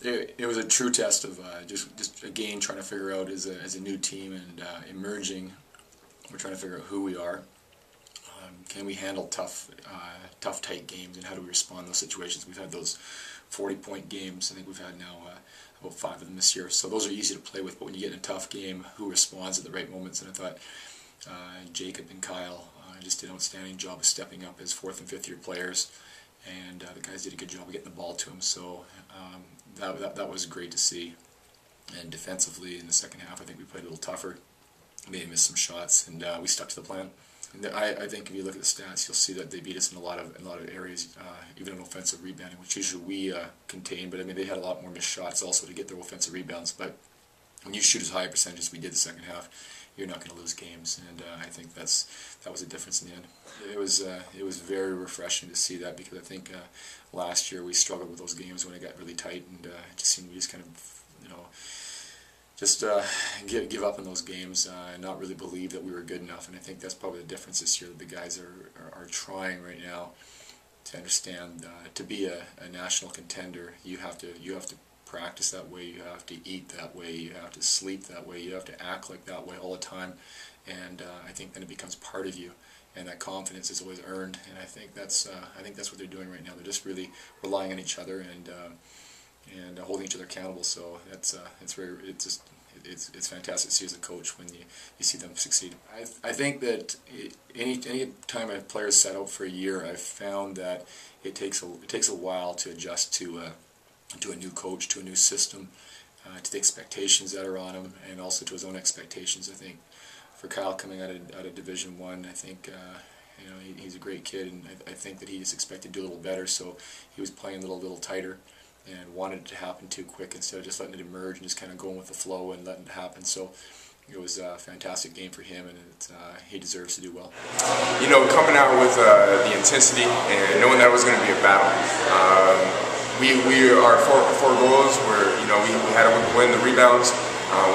It was a true test of just again trying to figure out as a new team and emerging. We're trying to figure out who we are. Can we handle tough, tight games, and how do we respond in those situations? We've had those 40-point games. I think we've had now about 5 of them this year. So those are easy to play with. But when you get in a tough game, who responds at the right moments? And I thought Jacob and Kyle just did an outstanding job of stepping up as 4th and 5th year players. And the guys did a good job of getting the ball to them, so that was great to see. And defensively in the second half, I think we played a little tougher. Maybe missed some shots, and we stuck to the plan. And I think if you look at the stats, you'll see that they beat us in a lot of areas, even in offensive rebounding, which usually we contain. But I mean, they had a lot more missed shots also to get their offensive rebounds. But when you shoot as high a percentage as we did the second half, you're not going to lose games, and I think that was a difference in the end. It was very refreshing to see that, because I think last year we struggled with those games when it got really tight, and it just seemed we just kind of give up in those games and not really believe that we were good enough. And I think that's probably the difference this year, that the guys are trying right now to understand to be a national contender, you have to practice that way, you have to eat that way, you have to sleep that way, you have to act like that way all the time, and I think then it becomes part of you, and that confidence is always earned. And I think that's what they're doing right now. They're just really relying on each other and holding each other accountable. So it's fantastic to see as a coach when you see them succeed. I think that any time a player is set out for a year, I've found that it takes a while to adjust to a new coach, to a new system, to the expectations that are on him, and also to his own expectations. I think for Kyle, coming out of Division I, I think he's a great kid, and I think that he is expected to do a little better. So he was playing a little tighter and wanted it to happen too quick instead of just letting it emerge and just kind of going with the flow and letting it happen. So it was a fantastic game for him, and he deserves to do well. You know, coming out with the intensity and knowing that it was going to be a battle. Our four goals were, we had to win the rebounds,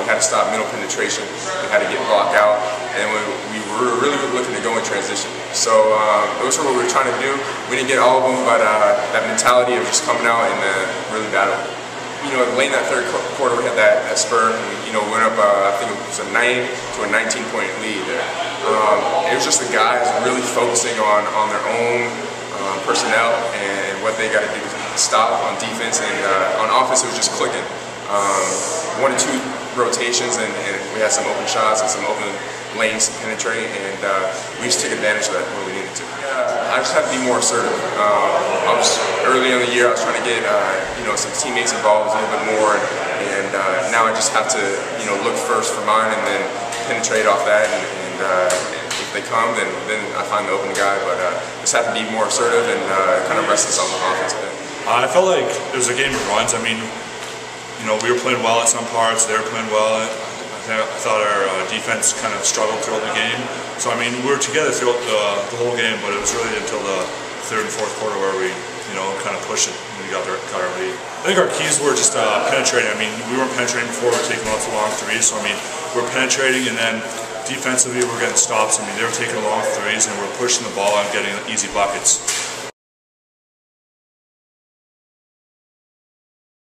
we had to stop middle penetration, we had to get block out, and we were really looking to go in transition. So those are what we were trying to do. We didn't get all of them, but that mentality of just coming out and really battling. Late in that third quarter, we had that spur, and went up, I think it was a 9 to a 19-point lead. It was just the guys really focusing on their own personnel and what they got to do to stop on defense, and on offense it was just clicking. 1 or 2 rotations, and we had some open shots and some open lanes to penetrate, and we just took advantage of that when we needed to. I just had to be more assertive. Early in the year I was trying to get some teammates involved a little bit more, and now I just have to look first for mine and then penetrate off that, and if they come, then I find the open guy. But just have to be more assertive and kind of rest us on the offensive end. I felt like it was a game of runs. I mean, we were playing well at some parts, they were playing well. I thought our defense kind of struggled throughout the game. So I mean, we were together throughout the whole game, but it was really until the 3rd and 4th quarter where we, kind of pushed it and we got our lead. I think our keys were just penetrating. I mean, we weren't penetrating before, we were taking lots of long threes. So I mean, we're penetrating, and then defensively we're getting stops. I mean, they were taking long threes, and we're pushing the ball and getting easy buckets.